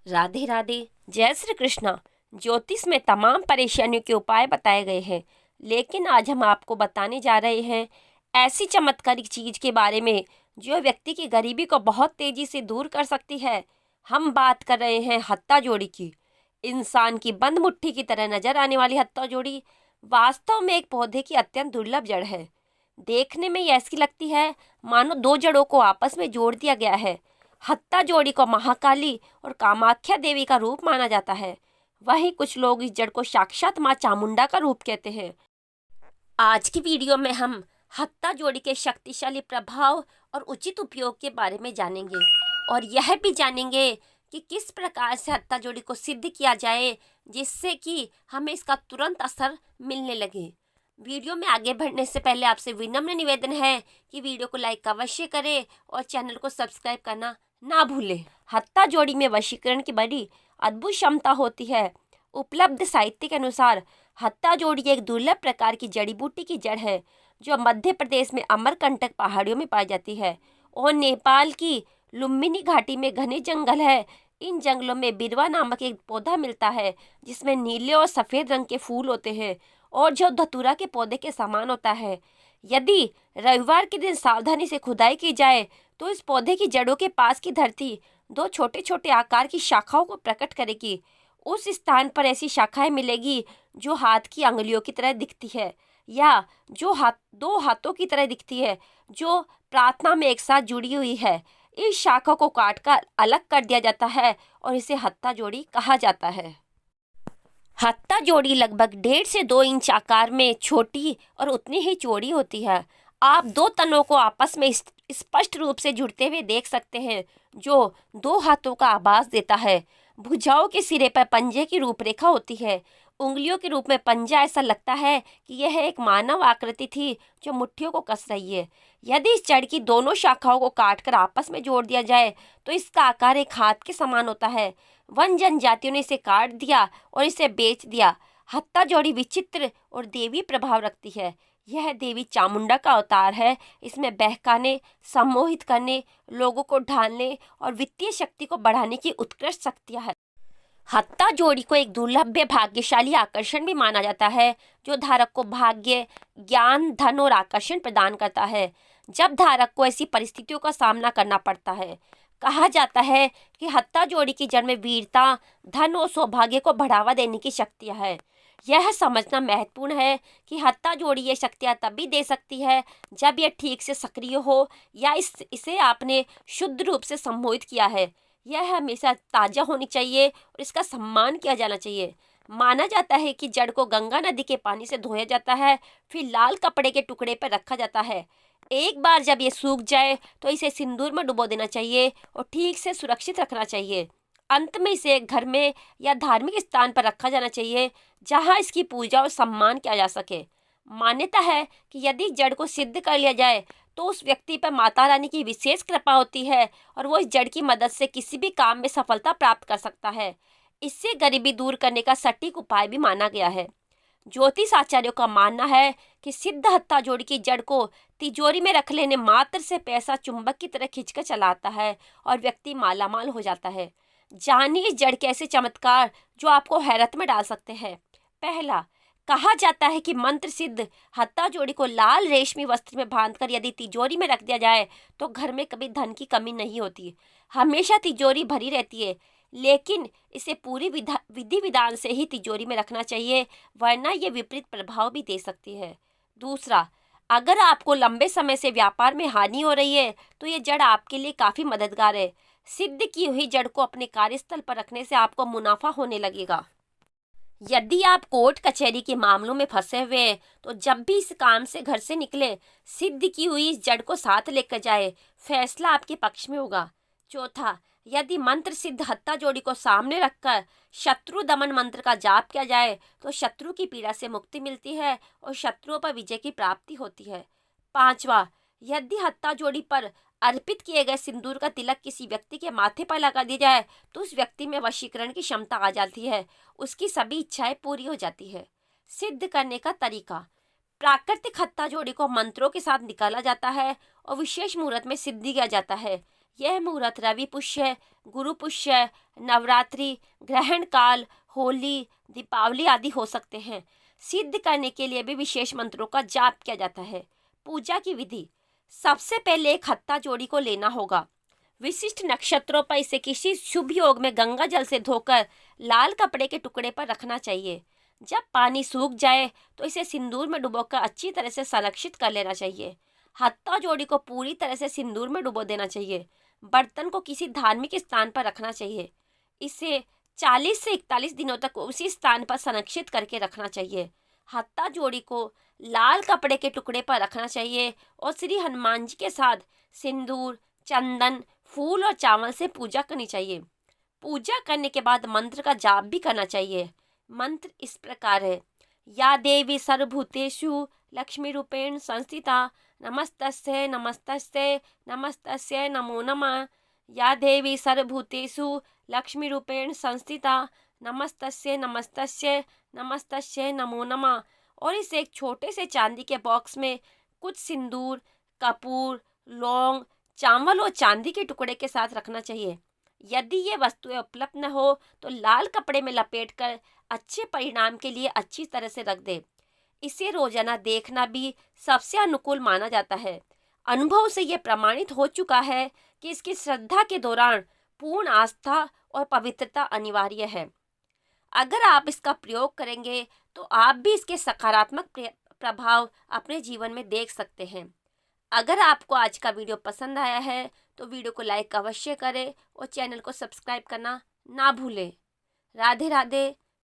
राधे राधे। जय श्री कृष्णा। ज्योतिष में तमाम परेशानियों के उपाय बताए गए हैं, लेकिन आज हम आपको बताने जा रहे हैं ऐसी चमत्कारिक चीज के बारे में जो व्यक्ति की गरीबी को बहुत तेजी से दूर कर सकती है। हम बात कर रहे हैं हत्ता जोड़ी की। इंसान की बंद मुट्ठी की तरह नजर आने वाली हत्ता जोड़ी वास्तव में एक पौधे की अत्यंत दुर्लभ जड़ है। देखने में ये ऐसी लगती है मानो दो जड़ों को आपस में जोड़ दिया गया है। हत्ता जोड़ी को महाकाली और कामाख्या देवी का रूप माना जाता है। वहीं कुछ लोग इस जड़ को साक्षात मां चामुंडा का रूप कहते हैं। आज की वीडियो में हम हत्ता जोड़ी के शक्तिशाली प्रभाव और उचित उपयोग के बारे में जानेंगे, और यह भी जानेंगे कि किस प्रकार से हत्ता जोड़ी को सिद्ध किया जाए जिससे कि हमें इसका तुरंत असर मिलने लगे। वीडियो में आगे बढ़ने से पहले आपसे विनम्र निवेदन है कि वीडियो को लाइक अवश्य करें और चैनल को सब्सक्राइब करना ना भूलें। हत्ता जोड़ी में वशीकरण की बड़ी अद्भुत क्षमता होती है। उपलब्ध साहित्य के अनुसार हत्ता जोड़ी एक दुर्लभ प्रकार की जड़ी बूटी की जड़ है जो मध्य प्रदेश में अमरकंटक पहाड़ियों में पाई जाती है और नेपाल की लुम्बिनी घाटी में घने जंगल है। इन जंगलों में बिरवा नामक एक पौधा मिलता है जिसमें नीले और सफेद रंग के फूल होते हैं और जो धतूरा के पौधे के समान होता है। यदि रविवार के दिन सावधानी से खुदाई की जाए तो इस पौधे की जड़ों के पास की धरती दो छोटे छोटे आकार की शाखाओं को प्रकट करेगी। उस स्थान पर ऐसी शाखाएं मिलेगी जो हाथ की अंगुलियों की तरह दिखती है या जो दो हाथों की तरह दिखती है जो प्रार्थना में एक साथ जुड़ी हुई है। इस शाखा को काटकर अलग कर दिया जाता है और इसे हत्ता जोड़ी कहा जाता है। हत्ता जोड़ी लगभग 1.5 से 2 इंच आकार में छोटी और उतनी ही चौड़ी होती है। आप दो तनों को आपस में स्पष्ट रूप से जुड़ते हुए देख सकते हैं जो दो हाथों का आभास देता है। भुजाओं के सिरे पर पंजे की रूपरेखा होती है। उंगलियों के रूप में पंजा ऐसा लगता है कि यह एक मानव आकृति थी जो मुट्ठियों को कस रही है। यदि इस जड़ की दोनों शाखाओं को काटकर आपस में जोड़ दिया जाए तो इसका आकार एक हाथ के समान होता है। वन जनजातियों ने इसे काट दिया और इसे बेच दिया। हत्ता जोड़ी विचित्र और देवी प्रभाव रखती है। यह देवी चामुंडा का अवतार है। इसमें बहकाने, सम्मोहित करने, लोगों को ढालने और वित्तीय शक्ति को बढ़ाने की उत्कृष्ट शक्तियां है। हत्ता जोड़ी को एक दुर्लभ भाग्यशाली आकर्षण भी माना जाता है जो धारक को भाग्य, ज्ञान, धन और आकर्षण प्रदान करता है। जब धारक को ऐसी परिस्थितियों का सामना करना पड़ता है, कहा जाता है कि हत्ता जोड़ी की जड़ में वीरता, धन और सौभाग्य को बढ़ावा देने की शक्तियां है। यह समझना महत्वपूर्ण है कि हत्ता जोड़ी ये शक्तियां तभी दे सकती है जब यह ठीक से सक्रिय हो या इसे आपने शुद्ध रूप से सम्मोहित किया है। यह हमेशा ताजा होनी चाहिए और इसका सम्मान किया जाना चाहिए। माना जाता है कि जड़ को गंगा नदी के पानी से धोया जाता है, फिर लाल कपड़े के टुकड़े पर रखा जाता है। एक बार जब ये सूख जाए तो इसे सिंदूर में डुबो देना चाहिए और ठीक से सुरक्षित रखना चाहिए। अंत में इसे एक घर में या धार्मिक स्थान पर रखा जाना चाहिए जहां इसकी पूजा और सम्मान किया जा सके। मान्यता है कि यदि जड़ को सिद्ध कर लिया जाए तो उस व्यक्ति पर माता रानी की विशेष कृपा होती है और वो इस जड़ की मदद से किसी भी काम में सफलता प्राप्त कर सकता है। इससे गरीबी दूर करने का सटीक उपाय भी माना गया है। ज्योतिष आचार्यों का मानना है कि सिद्ध हत्ता जोड़ी की जड़ को तिजोरी में रख लेने मात्र से पैसा चुंबक की तरह खींचकर चलाता है और व्यक्ति मालामाल हो जाता है। जानिए इस जड़ के ऐसे चमत्कार जो आपको हैरत में डाल सकते हैं। पहला, कहा जाता है कि मंत्र सिद्ध हत्ता जोड़ी को लाल रेशमी वस्त्र में बांधकर यदि तिजोरी में रख दिया जाए तो घर में कभी धन की कमी नहीं होती। हमेशा तिजोरी भरी रहती है, लेकिन इसे पूरी विधि विधान से ही तिजोरी में रखना चाहिए, वरना ये विपरीत प्रभाव भी दे सकती है। दूसरा, अगर आपको लंबे समय से व्यापार में हानि हो रही है तो ये जड़ आपके लिए काफ़ी मददगार है। सिद्ध की हुई जड़ को अपने कार्यस्थल पर रखने से आपको मुनाफा होने लगेगा। यदि आप कोर्ट कचहरी के मामलों में फंसे हुए हैं तो जब भी इस काम से घर से निकले सिद्ध की हुई इस जड़ को साथ लेकर जाए, फैसला आपके पक्ष में होगा। चौथा, यदि मंत्र सिद्ध हत्ता जोड़ी को सामने रखकर शत्रु दमन मंत्र का जाप किया जाए तो शत्रु की पीड़ा से मुक्ति मिलती है और शत्रुओं पर विजय की प्राप्ति होती है। पांचवा, यदि हत्ता जोड़ी पर अर्पित किए गए सिंदूर का तिलक किसी व्यक्ति के माथे पर लगा दिया जाए तो उस व्यक्ति में वशीकरण की क्षमता आ जाती है, उसकी सभी इच्छाएं पूरी हो जाती है। सिद्ध करने का तरीका, प्राकृतिक हत्ता जोड़ी को मंत्रों के साथ निकाला जाता है और विशेष मुहूर्त में सिद्ध किया जाता है। यह मुहूर्त रवि पुष्य, गुरु पुष्य, नवरात्रि, ग्रहण काल, होली, दीपावली आदि हो सकते हैं। सिद्ध करने के लिए भी विशेष मंत्रों का जाप किया जाता है। पूजा की विधि: सबसे पहले एक हत्था जोड़ी को लेना होगा। विशिष्ट नक्षत्रों पर इसे किसी शुभ योग में गंगा जल से धोकर लाल कपड़े के टुकड़े पर रखना चाहिए। जब पानी सूख जाए तो इसे सिंदूर में डुबोकर अच्छी तरह से संरक्षित कर लेना चाहिए। हत्था जोड़ी को पूरी तरह से सिंदूर में डुबो देना चाहिए। बर्तन को किसी धार्मिक स्थान पर रखना चाहिए। इसे 40 से 41 दिनों तक उसी स्थान पर संरक्षित करके रखना चाहिए। हत्था जोड़ी को लाल कपड़े के टुकड़े पर रखना चाहिए और श्री हनुमान जी के साथ सिंदूर, चंदन, फूल और चावल से पूजा करनी चाहिए। पूजा करने के बाद मंत्र का जाप भी करना चाहिए। मंत्र इस प्रकार है: या देवी सर्वभूतेषु लक्ष्मी रूपेण संस्थिता नमस्तस्यै नमस्तस्यै नमस्तस्यै नमो नमः। या देवी सर्वभूतेषु लक्ष्मी रूपेण संस्थिता नमस्तस्यै नमस्तस्यै नमस्तस्यै नमो नमः। और इसे एक छोटे से चांदी के बॉक्स में कुछ सिंदूर, कपूर, लौंग, चावल और चांदी के टुकड़े के साथ रखना चाहिए। यदि ये वस्तुएं उपलब्ध न हो तो लाल कपड़े में लपेटकर अच्छे परिणाम के लिए अच्छी तरह से रख दे। इसे रोजाना देखना भी सबसे अनुकूल माना जाता है। अनुभव से यह प्रमाणित हो चुका है कि इसकी श्रद्धा के दौरान पूर्ण आस्था और पवित्रता अनिवार्य है। अगर आप इसका प्रयोग करेंगे तो आप भी इसके सकारात्मक प्रभाव अपने जीवन में देख सकते हैं। अगर आपको आज का वीडियो पसंद आया है तो वीडियो को लाइक अवश्य करें और चैनल को सब्सक्राइब करना ना भूलें। राधे राधे।